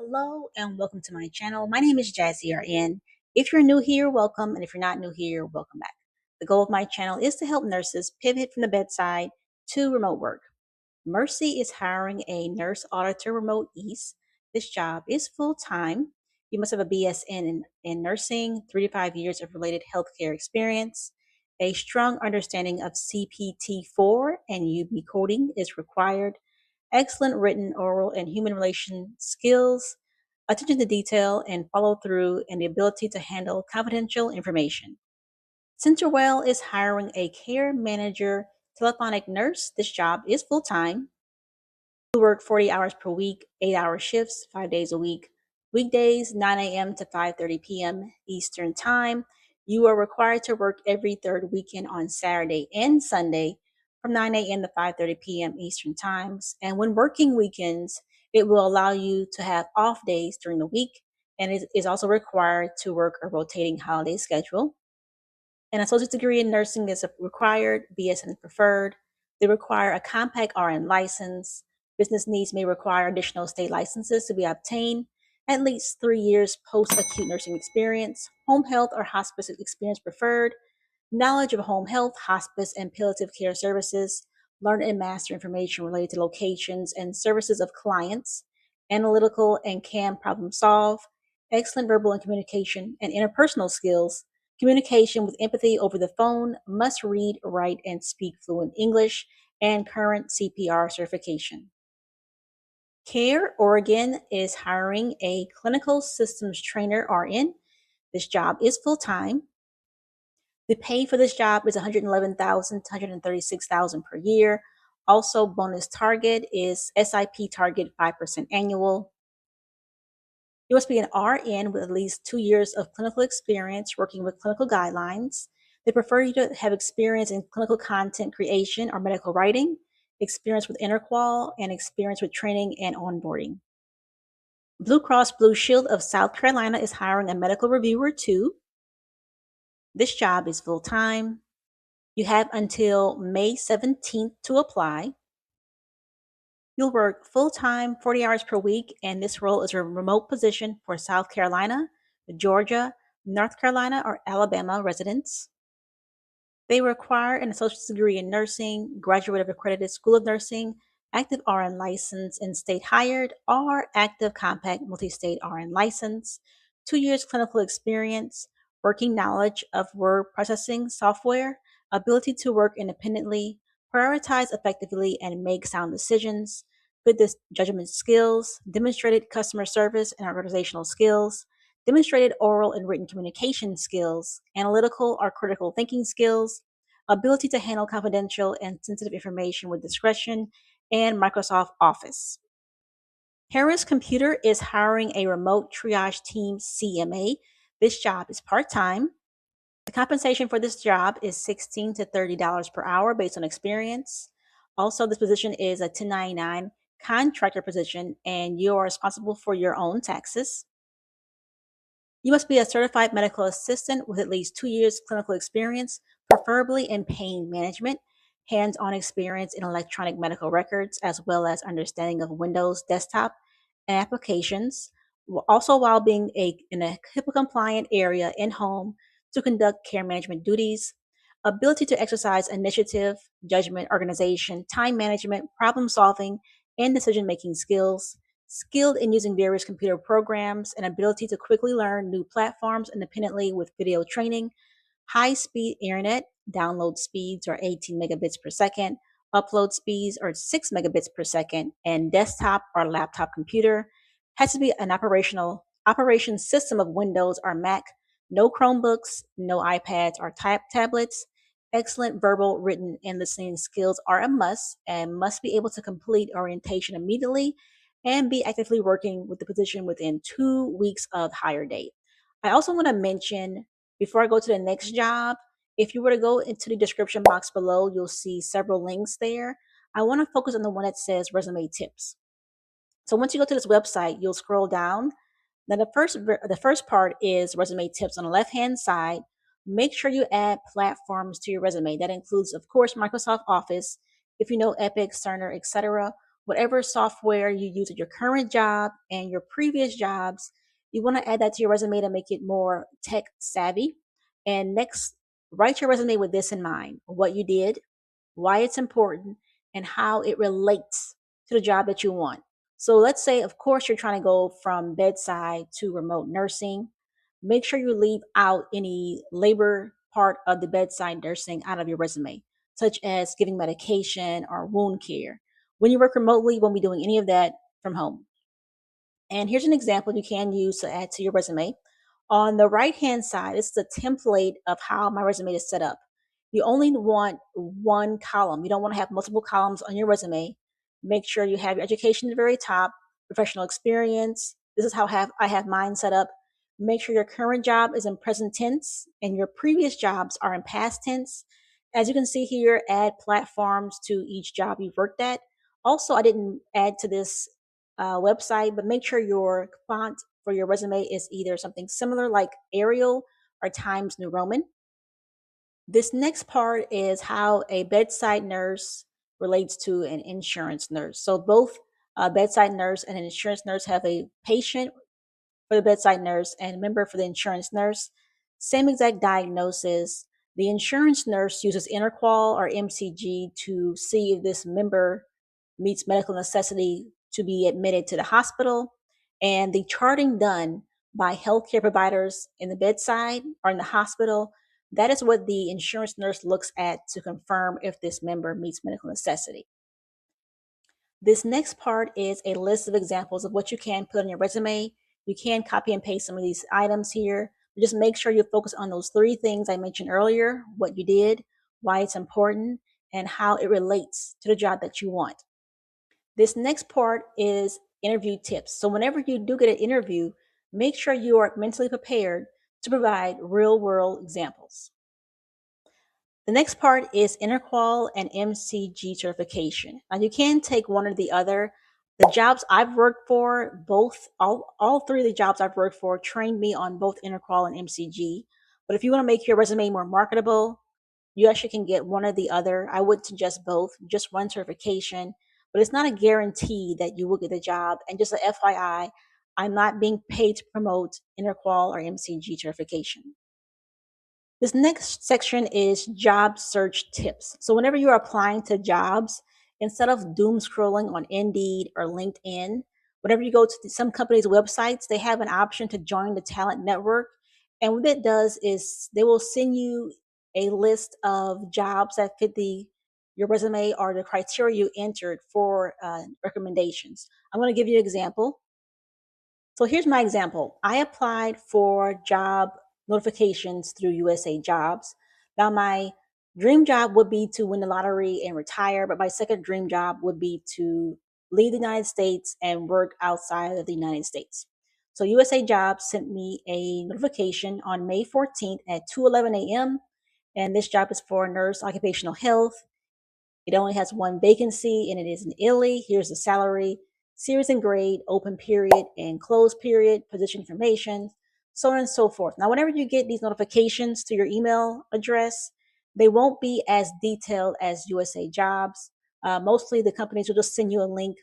Hello and welcome to my channel. My name is Jazzy RN. If you're new here, welcome, and if you're not new here, welcome back. The goal of my channel is to help nurses pivot from the bedside to remote work. Mercy is hiring a nurse auditor remote east. This job is full-time. You must have a BSN in nursing, 3 to 5 years of related healthcare experience. A strong understanding of CPT4 and UB coding is required. Excellent written, oral, and human relation skills, attention to detail and follow through, and the ability to handle confidential information. Centerwell is hiring a care manager telephonic nurse. This job is full time. You work 40 hours per week, 8-hour shifts, 5 days a week. Weekdays, 9 a.m. to 5:30 p.m. Eastern Time. You are required to work every third weekend on Saturday and Sunday from 9 a.m. to 5:30 p.m. Eastern Times. And when working weekends, it will allow you to have off days during the week, and it is also required to work a rotating holiday schedule. An associate's degree in nursing is required, BSN is preferred. They require a compact RN license. Business needs may require additional state licenses to be obtained. At least 3 years post-acute nursing experience. Home health or hospice experience preferred. Knowledge of home health, hospice, and palliative care services. Learn and master information related to locations and services of clients. Analytical and can problem solve. Excellent verbal and communication and interpersonal skills. Communication with empathy over the phone, must read, write, and speak fluent English, and current CPR certification. Care Oregon is hiring a clinical systems trainer RN. This job is full time. The pay for this job is $111,000 to $136,000 per year. Also, bonus target is SIP target 5% annual. You must be an RN with at least 2 years of clinical experience working with clinical guidelines. They prefer you to have experience in clinical content creation or medical writing, experience with Interqual, and experience with training and onboarding. Blue Cross Blue Shield of South Carolina is hiring a medical reviewer too. This job is full-time. You have until May 17th to apply. You'll work full-time, 40 hours per week, and this role is a remote position for South Carolina, Georgia, North Carolina, or Alabama residents. They require an associate's degree in nursing, graduate of accredited school of nursing, active RN license, and state hired or active compact multi-state RN license, 2 years clinical experience, working knowledge of word processing software, ability to work independently, prioritize effectively, and make sound decisions, good judgment skills, demonstrated customer service and organizational skills, demonstrated oral and written communication skills, analytical or critical thinking skills, ability to handle confidential and sensitive information with discretion, and Microsoft Office. Harris Computer is hiring a remote triage team CMA. This job is part-time. The compensation for this job is $16 to $30 per hour based on experience. Also, this position is a 1099 contractor position, and you are responsible for your own taxes. You must be a certified medical assistant with at least 2 years clinical experience, preferably in pain management, hands-on experience in electronic medical records, as well as understanding of Windows desktop and applications, also while being in a HIPAA-compliant area in home to conduct care management duties, ability to exercise initiative, judgment, organization, time management, problem solving, and decision-making skills, skilled in using various computer programs, and ability to quickly learn new platforms independently with video training, high-speed internet, download speeds are 18 megabits per second, upload speeds are 6 megabits per second, and desktop or laptop computer has to be an operation system of Windows or Mac, no Chromebooks, no iPads or tablets. Excellent verbal, written, and listening skills are a must and must be able to complete orientation immediately and be actively working with the position within 2 weeks of hire date. I also want to mention, before I go to the next job, if you were to go into the description box below, you'll see several links there. I want to focus on the one that says resume tips. So once you go to this website, you'll scroll down. Then the first part is resume tips on the left-hand side. Make sure you add platforms to your resume. That includes, of course, Microsoft Office, if you know Epic, Cerner, etc., whatever software you use at your current job and your previous jobs. You want to add that to your resume to make it more tech savvy. And next, write your resume with this in mind: what you did, why it's important, and how it relates to the job that you want. So let's say, of course, you're trying to go from bedside to remote nursing. Make sure you leave out any labor part of the bedside nursing out of your resume, such as giving medication or wound care. When you work remotely, you won't be doing any of that from home. And here's an example you can use to add to your resume. On the right hand side, it's the template of how my resume is set up. You only want one column. You don't want to have multiple columns on your resume. Make sure you have your education at the very top, professional experience. This is how I have mine set up. Make sure your current job is in present tense and your previous jobs are in past tense. As you can see here, add platforms to each job you've worked at. Also, I didn't add to this website, but make sure your font for your resume is either something similar like Arial or Times New Roman. This next part is how a bedside nurse relates to an insurance nurse. So both a bedside nurse and an insurance nurse have a patient for the bedside nurse and a member for the insurance nurse. Same exact diagnosis. The insurance nurse uses interqual or MCG to see if this member meets medical necessity to be admitted to the hospital. And the charting done by healthcare providers in the bedside or in the hospital, that is what the insurance nurse looks at to confirm if this member meets medical necessity. This next part is a list of examples of what you can put on your resume. You can copy and paste some of these items here. Just make sure you focus on those three things I mentioned earlier: what you did, why it's important, and how it relates to the job that you want. This next part is interview tips. So whenever you do get an interview, make sure you are mentally prepared to provide real world examples. The next part is interqual and MCG certification. Now you can take one or the other. The jobs I've worked for, all three of the jobs I've worked for trained me on both interqual and MCG. But if you want to make your resume more marketable, you actually can get one or the other. I would suggest both, just one certification, but it's not a guarantee that you will get the job. And just an FYI, I'm not being paid to promote interqual or MCG certification. This next section is job search tips. So whenever you're applying to jobs, instead of doom scrolling on Indeed or LinkedIn, whenever you go to some companies' websites, they have an option to join the talent network. And what it does is they will send you a list of jobs that fit your resume or the criteria you entered for recommendations. I'm going to give you an example. So here's my example. I applied for job notifications through USA Jobs. Now, my dream job would be to win the lottery and retire, but my second dream job would be to leave the United States and work outside of the United States. So USA Jobs sent me a notification on May 14th at 2:11 a.m. And this job is for nurse occupational health. It only has one vacancy and it is in Italy. Here's the salary, series and grade, open period and closed period, position information, so on and so forth. Now, whenever you get these notifications to your email address, they won't be as detailed as USA Jobs. Mostly the companies will just send you a link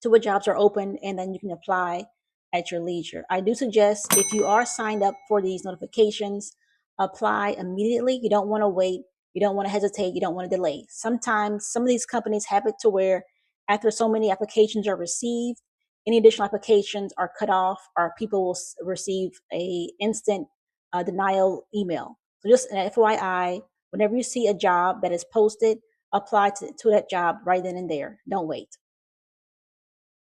to what jobs are open, and then you can apply at your leisure. I do suggest if you are signed up for these notifications, apply immediately. You don't want to wait. You don't want to hesitate. You don't want to delay. Sometimes some of these companies have it to where after so many applications are received, any additional applications are cut off or people will receive a instant denial email. So just an FYI, whenever you see a job that is posted, apply to that job right then and there. Don't wait.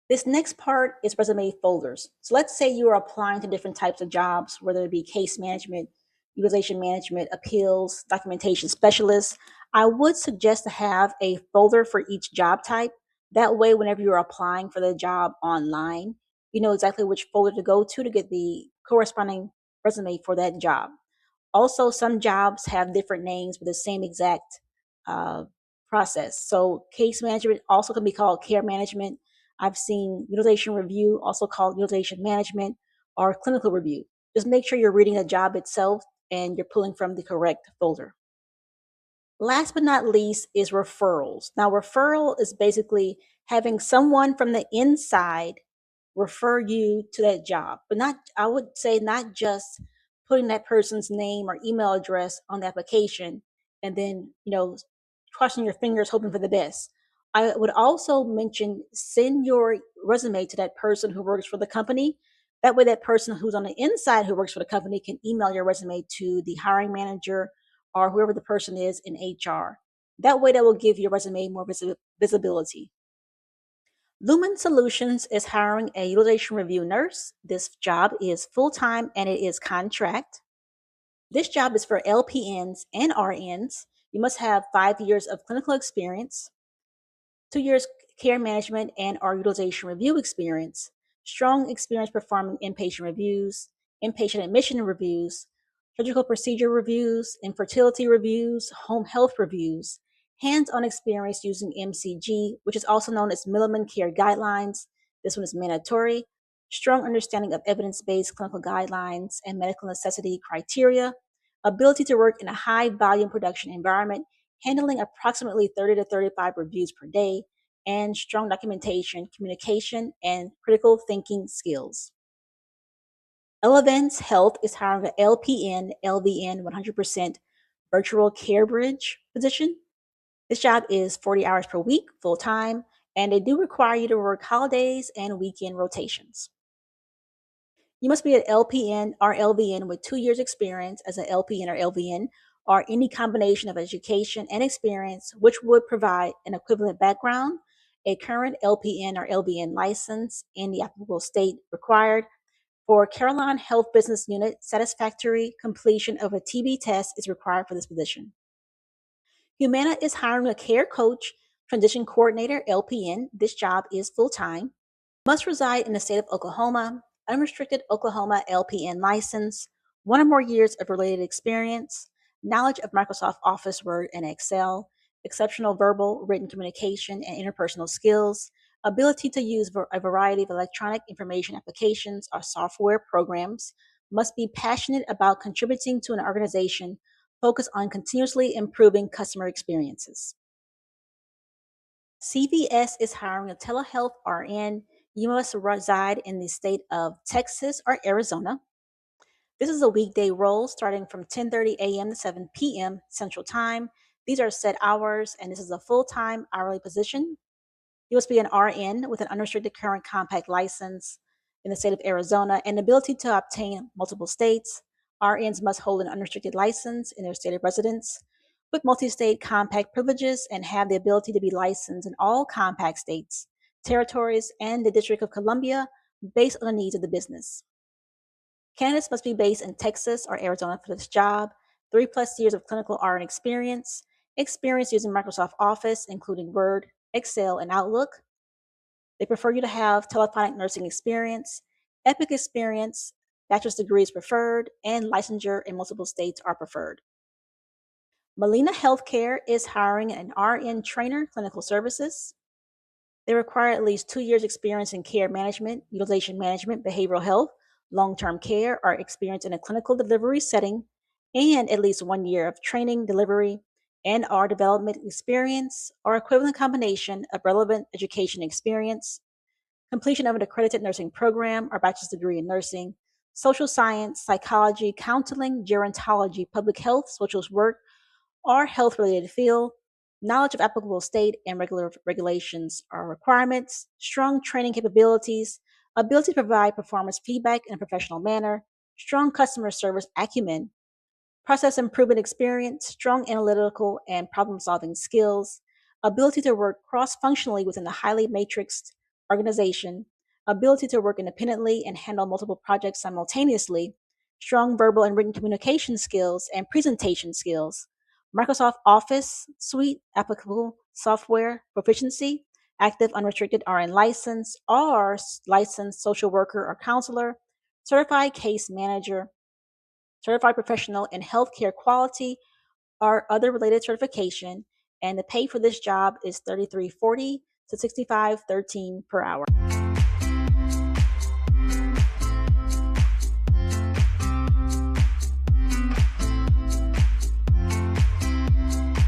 This next part is resume folders. So let's say you are applying to different types of jobs, whether it be case management, utilization management, appeals, documentation specialist. I would suggest to have a folder for each job type. That way, whenever you're applying for the job online, you know exactly which folder to go to get the corresponding resume for that job. Also, some jobs have different names with the same exact uh, process. So, case management also can be called care management. I've seen utilization review, also called utilization management, or clinical review. Just make sure you're reading the job itself and you're pulling from the correct folder. Last but not least is referrals. Now, referral is basically Having someone from the inside refer you to that job, but not, I would say, not just putting that person's name or email address on the application and then, crossing your fingers, hoping for the best. I would also mention send your resume to that person who works for the company. That way, that person who's on the inside who works for the company can email your resume to the hiring manager or whoever the person is in HR. That way, that will give your resume more visibility. Lumen Solutions is hiring a utilization review nurse. This job is full-time and it is contract. This job is for LPNs and RNs. You must have 5 years of clinical experience, 2 years care management and or utilization review experience, strong experience performing inpatient reviews, inpatient admission reviews, surgical procedure reviews, infertility reviews, home health reviews, hands-on experience using MCG, which is also known as Milliman Care Guidelines. This one is mandatory. Strong understanding of evidence-based clinical guidelines and medical necessity criteria, ability to work in a high volume production environment, handling approximately 30 to 35 reviews per day, and strong documentation, communication, and critical thinking skills. Elevance Health is hiring an LPN, LVN 100% virtual care bridge position. This job is 40 hours per week, full time, and they do require you to work holidays and weekend rotations. You must be an LPN or LVN with 2 years experience as an LPN or LVN, or any combination of education and experience, which would provide an equivalent background, a current LPN or LVN license in the applicable state required. For Carolina Health Business Unit, satisfactory completion of a TB test is required for this position. Humana is hiring a care coach, transition coordinator, LPN. This job is full-time. Must reside in the state of Oklahoma, unrestricted Oklahoma LPN license, 1 or more years of related experience, knowledge of Microsoft Office, Word, and Excel, exceptional verbal, written communication, and interpersonal skills, ability to use a variety of electronic information applications or software programs, must be passionate about contributing to an organization focused on continuously improving customer experiences. CVS is hiring a telehealth RN. You must reside in the state of Texas or Arizona. This is a weekday role starting from 10:30 a.m. to 7 p.m. Central Time. These are set hours, and this is a full-time hourly position. You must be an RN with an unrestricted current compact license in the state of Arizona and the ability to obtain multiple states. RNs must hold an unrestricted license in their state of residence with multi-state compact privileges and have the ability to be licensed in all compact states, territories, and the District of Columbia based on the needs of the business. Candidates must be based in Texas or Arizona for this job, 3+ years of clinical RN experience using Microsoft Office, including Word, Excel, and Outlook. They prefer you to have telephonic nursing experience, Epic experience, bachelor's degree is preferred, and licensure in multiple states are preferred. Molina Healthcare is hiring an RN trainer, clinical services. They require at least 2 years experience in care management, utilization management, behavioral health, long-term care, or experience in a clinical delivery setting, and at least 1 year of training, delivery, and or development experience or equivalent combination of relevant education experience, completion of an accredited nursing program or bachelor's degree in nursing, social science, psychology, counseling, gerontology, public health, social work, or health-related field. Knowledge of applicable state and regulations are requirements, strong training capabilities, ability to provide performance feedback in a professional manner, strong customer service acumen, process improvement experience, strong analytical and problem-solving skills, ability to work cross-functionally within a highly matrixed organization, ability to work independently and handle multiple projects simultaneously, strong verbal and written communication skills and presentation skills, Microsoft Office suite applicable software proficiency, active unrestricted RN license, or licensed social worker or counselor, certified case manager, certified professional in healthcare quality, or other related certification, and the pay for this job is $33.40 to $65.13 per hour.